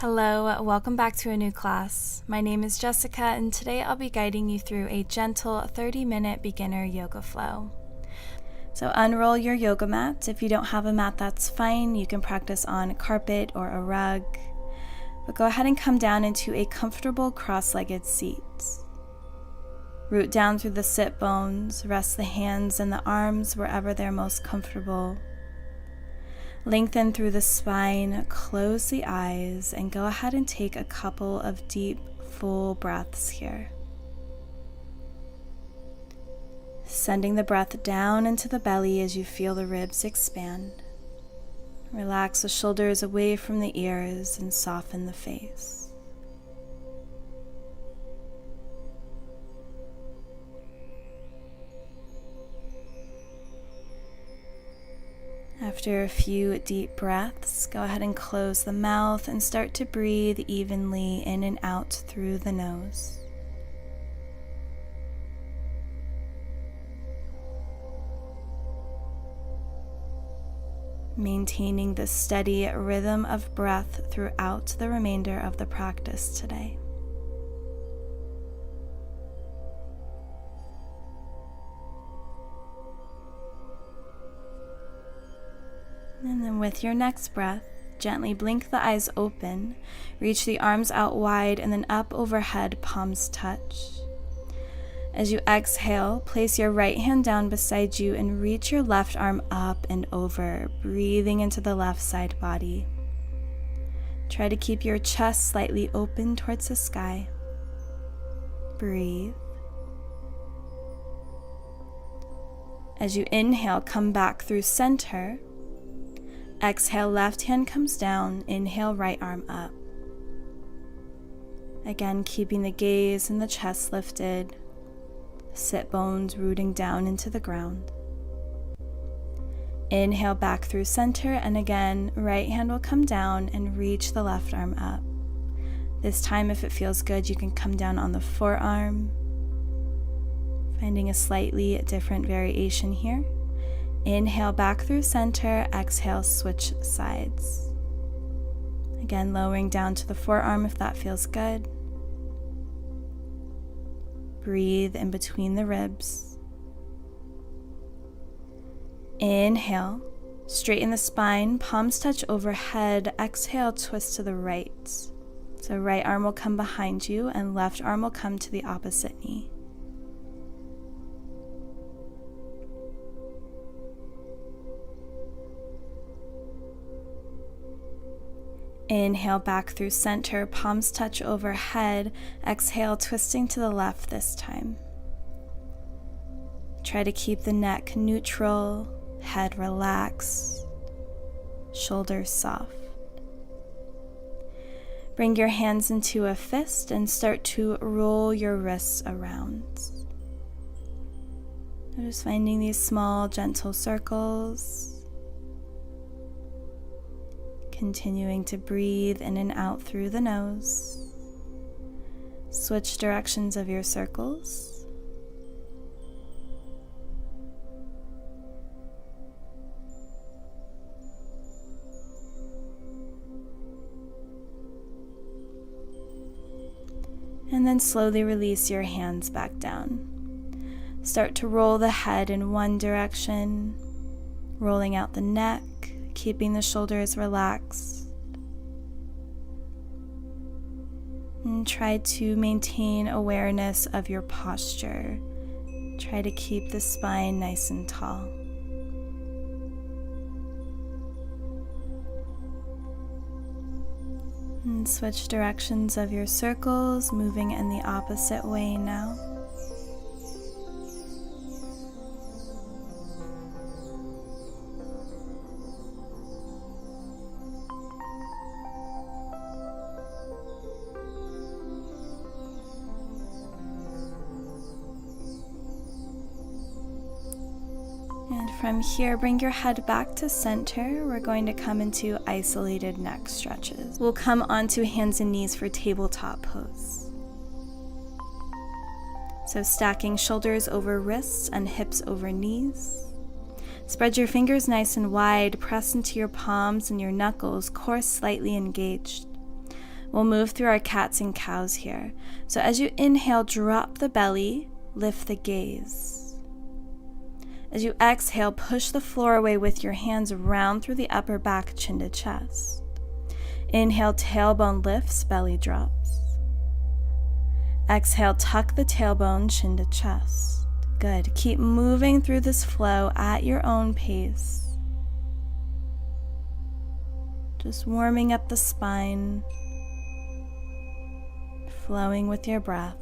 Hello, welcome back to a new class. My name is Jessica, and today I'll be guiding you through a gentle 30-minute beginner yoga flow. So unroll your yoga mat. If you don't have a mat, that's fine. You can practice on carpet or a rug. But go ahead and come down into a comfortable cross-legged seat. Root down through the sit bones. Rest the hands and the arms wherever they're most comfortable. Lengthen through the spine, close the eyes, and go ahead and take a couple of deep, full breaths here. Sending the breath down into the belly as you feel the ribs expand. Relax the shoulders away from the ears and soften the face. After a few deep breaths, go ahead and close the mouth and start to breathe evenly in and out through the nose. Maintaining the steady rhythm of breath throughout the remainder of the practice today. And then with your next breath, gently blink the eyes open, reach the arms out wide and then up overhead, palms touch. As you exhale, place your right hand down beside you and reach your left arm up and over, breathing into the left side body. Try to keep your chest slightly open towards the sky. Breathe. As you inhale, come back through center. Exhale, left hand comes down. Inhale, right arm up. Again, keeping the gaze and the chest lifted. Sit bones rooting down into the ground. Inhale back through center, and again, right hand will come down and reach the left arm up. This time, if it feels good, you can come down on the forearm. Finding a slightly different variation here. Inhale back through center, exhale, switch sides. Again, lowering down to the forearm if that feels good. Breathe in between the ribs. Inhale, straighten the spine, palms touch overhead. Exhale, twist to the right. So right arm will come behind you and left arm will come to the opposite knee. Inhale back through center, palms touch overhead. Exhale, twisting to the left this time. Try to keep the neck neutral, head relaxed, shoulders soft. Bring your hands into a fist and start to roll your wrists around. Just finding these small, gentle circles. Continuing to breathe in and out through the nose. Switch directions of your circles. And then slowly release your hands back down. Start to roll the head in one direction, rolling out the neck, keeping the shoulders relaxed. And try to maintain awareness of your posture. Try to keep the spine nice and tall. And switch directions of your circles, moving in the opposite way now. And from here, bring your head back to center. We're going to come into isolated neck stretches. We'll come onto hands and knees for tabletop pose. So stacking shoulders over wrists and hips over knees. Spread your fingers nice and wide, press into your palms and your knuckles, core slightly engaged. We'll move through our cats and cows here. So as you inhale, drop the belly, lift the gaze. As you exhale, push the floor away with your hands round through the upper back, chin to chest. Inhale, tailbone lifts, belly drops. Exhale, tuck the tailbone, chin to chest. Good. Keep moving through this flow at your own pace. Just warming up the spine, flowing with your breath.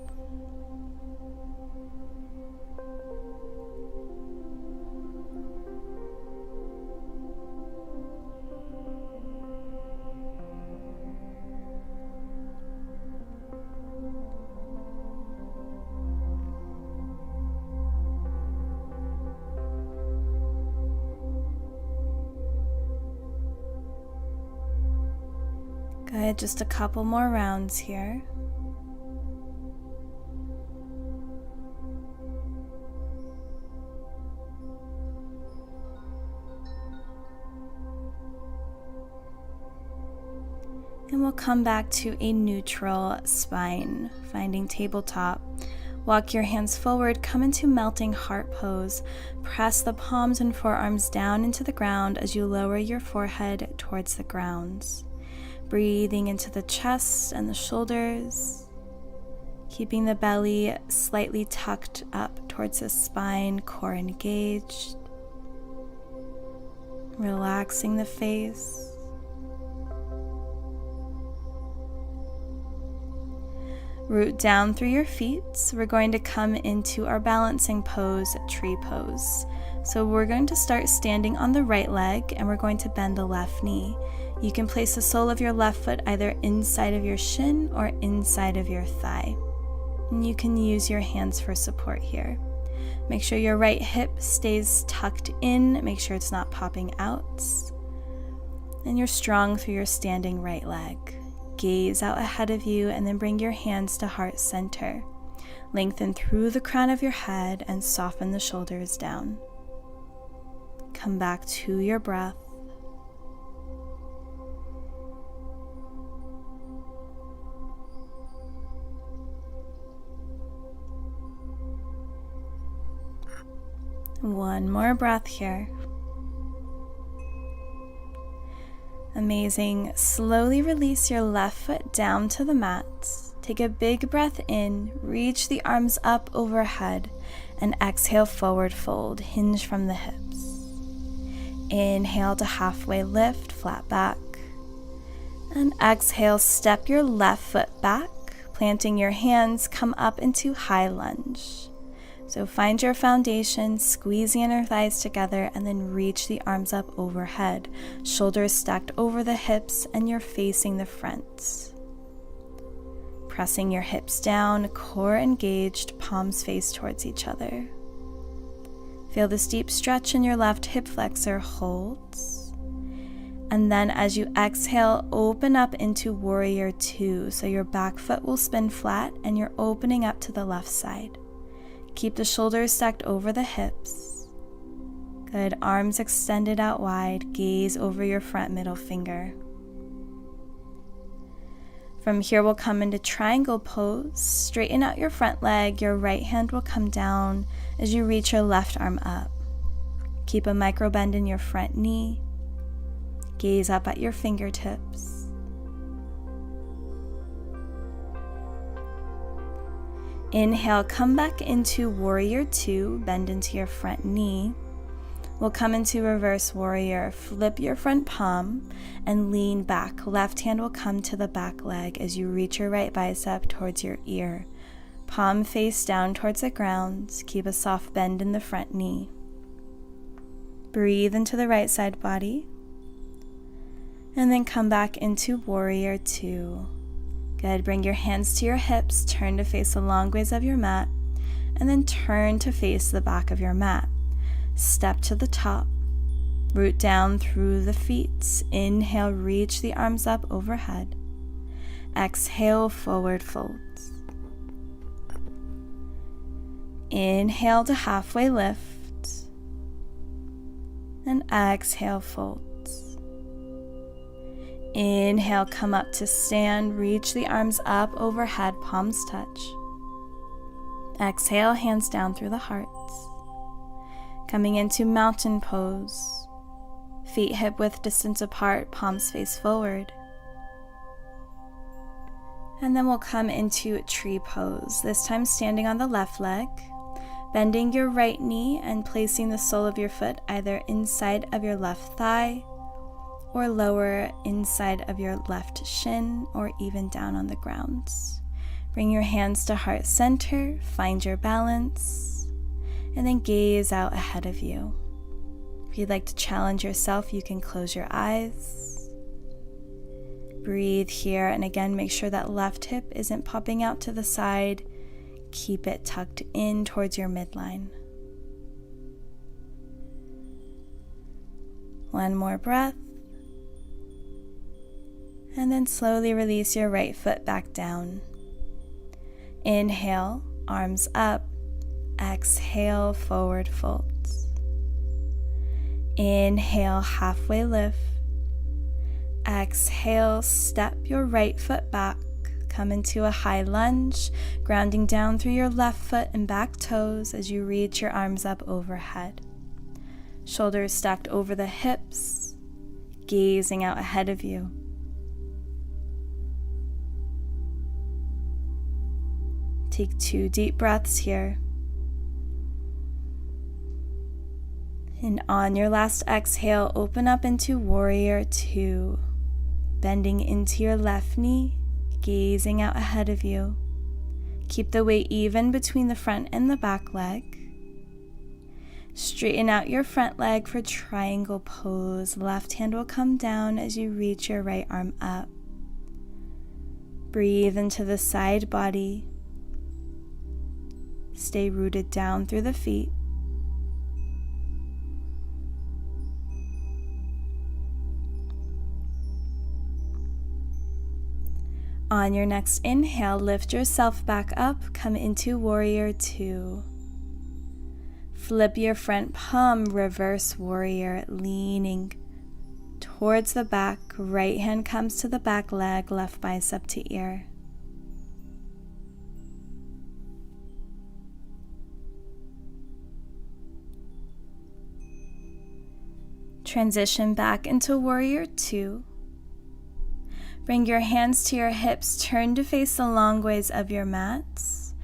Good, just a couple more rounds here. And we'll come back to a neutral spine, finding tabletop. Walk your hands forward, come into melting heart pose. Press the palms and forearms down into the ground as you lower your forehead towards the ground. Breathing into the chest and the shoulders, keeping the belly slightly tucked up towards the spine, core engaged. Relaxing the face. Root down through your feet. So we're going to come into our balancing pose, tree pose. So we're going to start standing on the right leg and we're going to bend the left knee. You can place the sole of your left foot either inside of your shin or inside of your thigh. And you can use your hands for support here. Make sure your right hip stays tucked in. Make sure it's not popping out. And you're strong through your standing right leg. Gaze out ahead of you and then bring your hands to heart center. Lengthen through the crown of your head and soften the shoulders down. Come back to your breath. One more breath here. Amazing. Slowly release your left foot down to the mat. Take a big breath in, reach the arms up overhead, and exhale, forward fold, hinge from the hips. Inhale to halfway lift, flat back. And exhale, step your left foot back, planting your hands, come up into high lunge. So find your foundation, squeeze the inner thighs together, and then reach the arms up overhead. Shoulders stacked over the hips, and you're facing the front. Pressing your hips down, core engaged, palms face towards each other. Feel this deep stretch in your left hip flexor, holds. And then as you exhale, open up into warrior two. So your back foot will spin flat, and you're opening up to the left side. Keep the shoulders stacked over the hips. Good. Arms extended out wide. Gaze over your front middle finger. From here, we'll come into triangle pose. Straighten out your front leg. Your right hand will come down as you reach your left arm up. Keep a micro bend in your front knee. Gaze up at your fingertips. Inhale, come back into warrior two, bend into your front knee. We'll come into reverse warrior, flip your front palm and lean back. Left hand will come to the back leg as you reach your right bicep towards your ear. Palm face down towards the ground. Keep a soft bend in the front knee. Breathe into the right side body. And then come back into warrior two. Good. Bring your hands to your hips, turn to face the long ways of your mat, and then turn to face the back of your mat. Step to the top, root down through the feet. Inhale, reach the arms up overhead. Exhale, forward folds. Inhale to halfway lift, and exhale, folds. Inhale, come up to stand. Reach the arms up overhead, palms touch. Exhale, hands down through the heart. Coming into mountain pose. Feet hip width distance apart, palms face forward. And then we'll come into tree pose, this time standing on the left leg, bending your right knee and placing the sole of your foot either inside of your left thigh or lower inside of your left shin or even down on the ground. Bring your hands to heart center, find your balance, and then gaze out ahead of you. If you'd like to challenge yourself, you can close your eyes. Breathe here, and again, make sure that left hip isn't popping out to the side. Keep it tucked in towards your midline. One more breath. And then slowly release your right foot back down. Inhale, arms up. Exhale, forward folds. Inhale, halfway lift. Exhale, step your right foot back. Come into a high lunge, grounding down through your left foot and back toes as you reach your arms up overhead. Shoulders stacked over the hips, gazing out ahead of you. Take 2 deep breaths here. And on your last exhale, open up into Warrior 2, bending into your left knee, gazing out ahead of you. Keep the weight even between the front and the back leg. Straighten out your front leg for triangle pose. Left hand will come down as you reach your right arm up. Breathe into the side body. Stay rooted down through the feet. On your next inhale, lift yourself back up, come into Warrior 2. Flip your front palm, reverse warrior, leaning towards the back. Right hand comes to the back leg, left bicep to ear. Transition back into Warrior 2. Bring your hands to your hips, turn to face the long ways of your mats,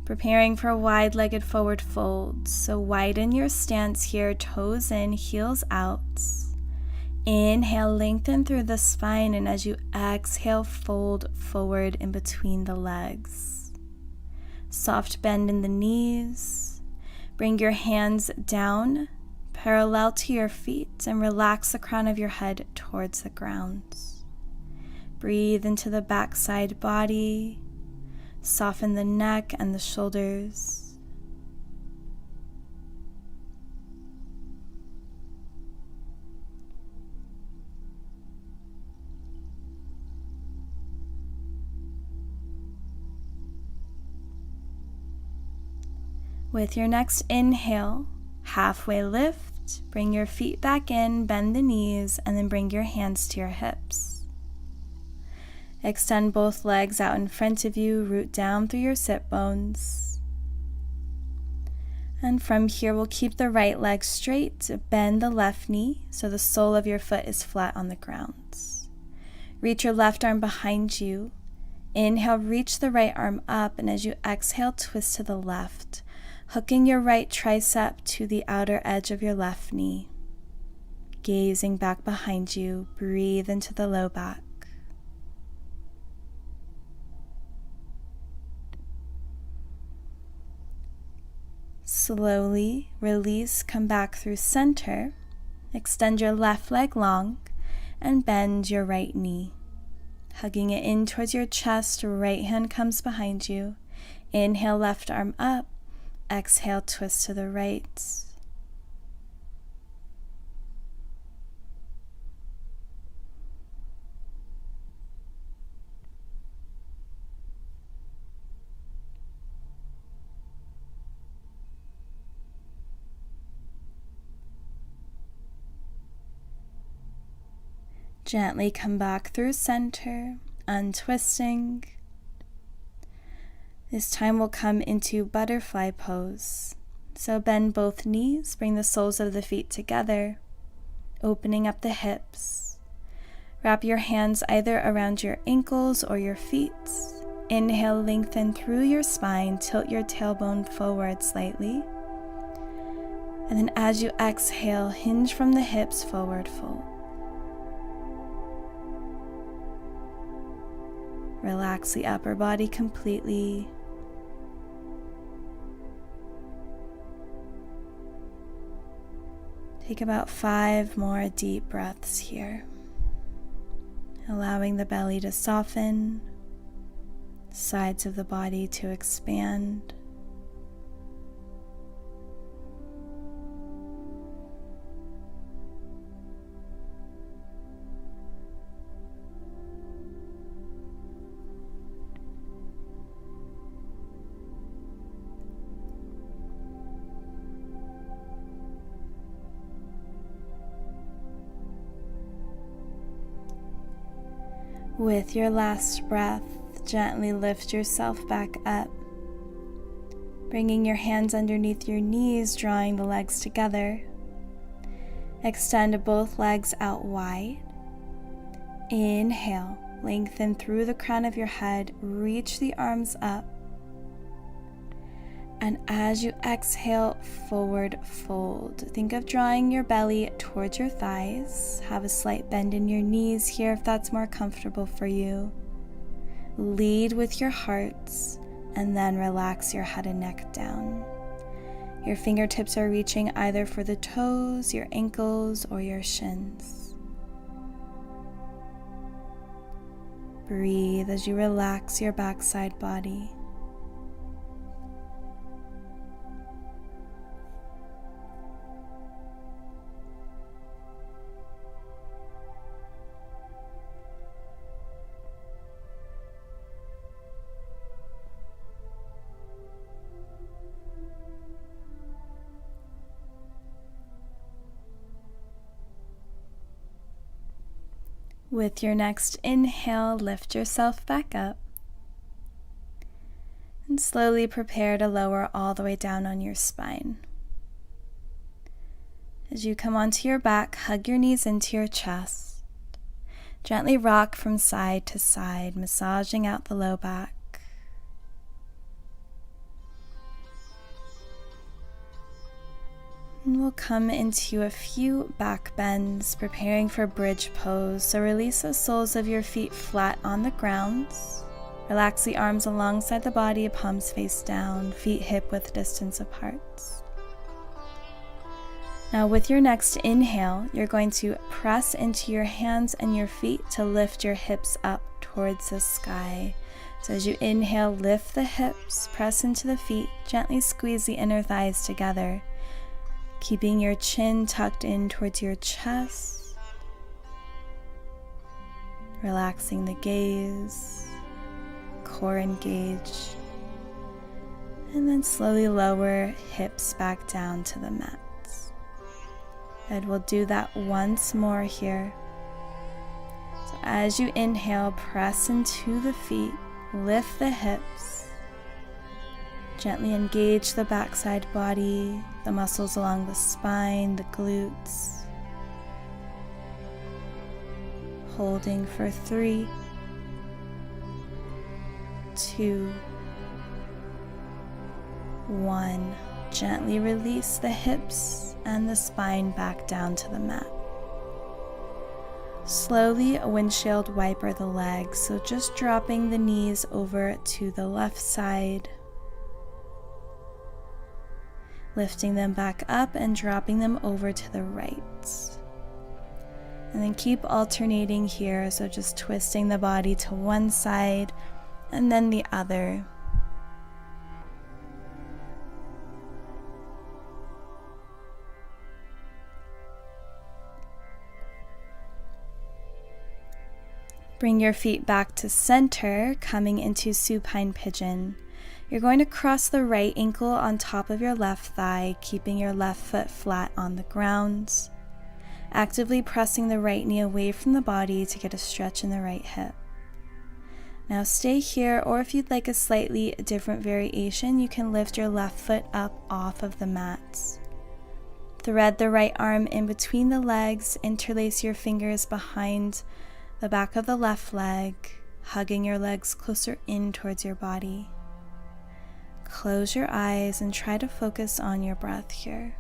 preparing for wide-legged forward folds. So widen your stance here, toes in, heels out. Inhale, lengthen through the spine, and as you exhale, fold forward in between the legs. Soft bend in the knees. Bring your hands down, parallel to your feet, and relax the crown of your head towards the ground. Breathe into the backside body. Soften the neck and the shoulders. With your next inhale, halfway lift, bring your feet back in, bend the knees, and then bring your hands to your hips. Extend both legs out in front of you, root down through your sit bones. And from here, we'll keep the right leg straight, bend the left knee so the sole of your foot is flat on the ground. Reach your left arm behind you. Inhale, reach the right arm up, and as you exhale, twist to the left, hooking your right tricep to the outer edge of your left knee. Gazing back behind you, breathe into the low back. Slowly release, come back through center, extend your left leg long, and bend your right knee. Hugging it in towards your chest, right hand comes behind you. Inhale, left arm up, exhale, twist to the right. Gently come back through center, untwisting. This time we'll come into butterfly pose. So bend both knees, bring the soles of the feet together, opening up the hips. Wrap your hands either around your ankles or your feet. Inhale, lengthen through your spine, tilt your tailbone forward slightly. And then as you exhale, hinge from the hips, forward fold. Relax the upper body completely. Take about 5 more deep breaths here, allowing the belly to soften, sides of the body to expand. With your last breath, gently lift yourself back up, bringing your hands underneath your knees, drawing the legs together. Extend both legs out wide. Inhale, lengthen through the crown of your head, reach the arms up. And as you exhale, forward fold. Think of drawing your belly towards your thighs. Have a slight bend in your knees here if that's more comfortable for you. Lead with your hearts and then relax your head and neck down. Your fingertips are reaching either for the toes, your ankles, or your shins. Breathe as you relax your backside body. With your next inhale, lift yourself back up and slowly prepare to lower all the way down on your spine. As you come onto your back, hug your knees into your chest. Gently rock from side to side, massaging out the low back. And we'll come into a few back bends, preparing for bridge pose. So release the soles of your feet flat on the ground. Relax the arms alongside the body, palms face down, feet hip width distance apart. Now with your next inhale, you're going to press into your hands and your feet to lift your hips up towards the sky. So as you inhale, lift the hips, press into the feet, gently squeeze the inner thighs together. Keeping your chin tucked in towards your chest, relaxing the gaze, core engaged, and then slowly lower hips back down to the mat. And we'll do that once more here. So as you inhale, press into the feet, lift the hips. Gently engage the backside body, the muscles along the spine, the glutes. Holding for 3, 2, 1. Gently release the hips and the spine back down to the mat. Slowly windshield wiper the legs, so just dropping the knees over to the left side. Lifting them back up and dropping them over to the right. And then keep alternating here, so just twisting the body to one side and then the other. Bring your feet back to center, coming into supine pigeon. You're going to cross the right ankle on top of your left thigh, keeping your left foot flat on the ground. actively pressing the right knee away from the body to get a stretch in the right hip. Now stay here, or if you'd like a slightly different variation, you can lift your left foot up off of the mat. Thread the right arm in between the legs, interlace your fingers behind the back of the left leg, hugging your legs closer in towards your body. Close your eyes and try to focus on your breath here.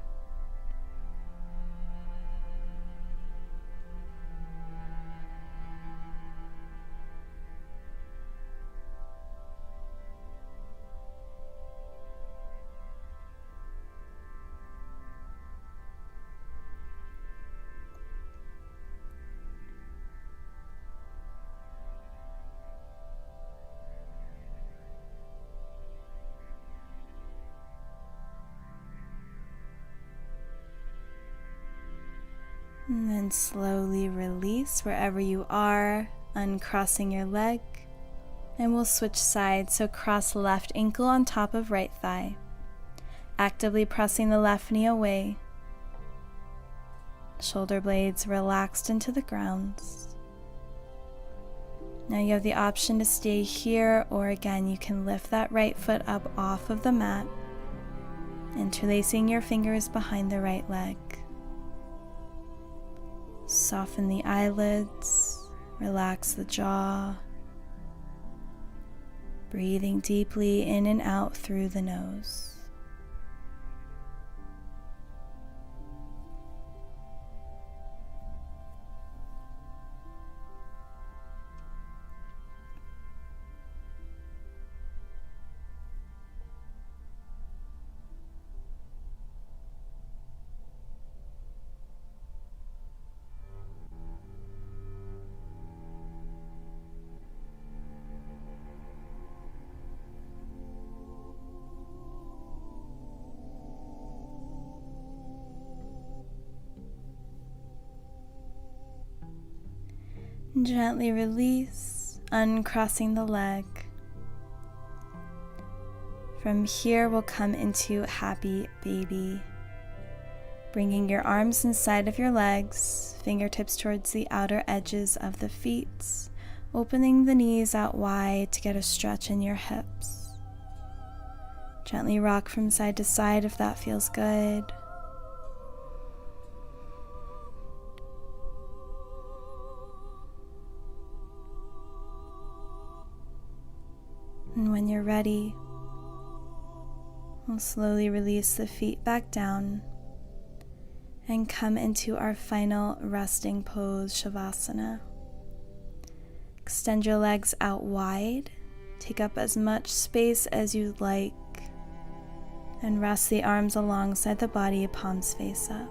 And then slowly release wherever you are, uncrossing your leg. And we'll switch sides, so cross left ankle on top of right thigh. Actively pressing the left knee away. Shoulder blades relaxed into the ground. Now you have the option to stay here, or again, you can lift that right foot up off of the mat, interlacing your fingers behind the right leg. Soften the eyelids, relax the jaw, breathing deeply in and out through the nose. Gently release, uncrossing the leg. From here, we'll come into happy baby. Bringing your arms inside of your legs, fingertips towards the outer edges of the feet, opening the knees out wide to get a stretch in your hips. Gently rock from side to side if that feels good. And when you're ready, we'll slowly release the feet back down and come into our final resting pose, Shavasana. Extend your legs out wide, take up as much space as you'd like, and rest the arms alongside the body, palms face up.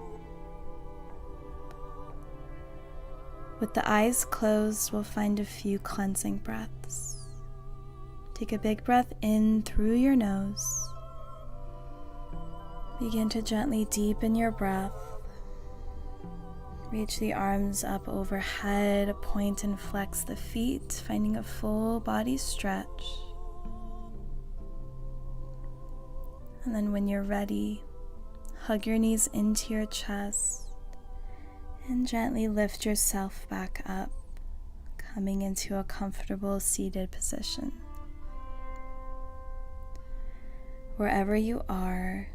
With the eyes closed, we'll find a few cleansing breaths. Take a big breath in through your nose. Begin to gently deepen your breath. Reach the arms up overhead, point and flex the feet, finding a full body stretch. And then when you're ready, hug your knees into your chest and gently lift yourself back up, coming into a comfortable seated position. Wherever you are,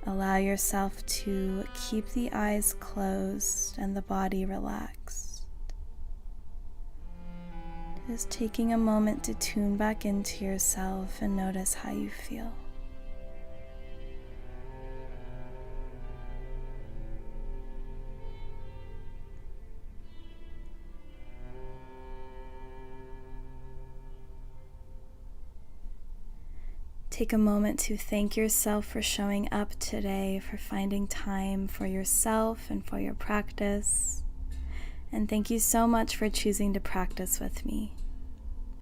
allow yourself to keep the eyes closed and the body relaxed. Just taking a moment to tune back into yourself and notice how you feel. Take a moment to thank yourself for showing up today, for finding time for yourself and for your practice. And thank you so much for choosing to practice with me.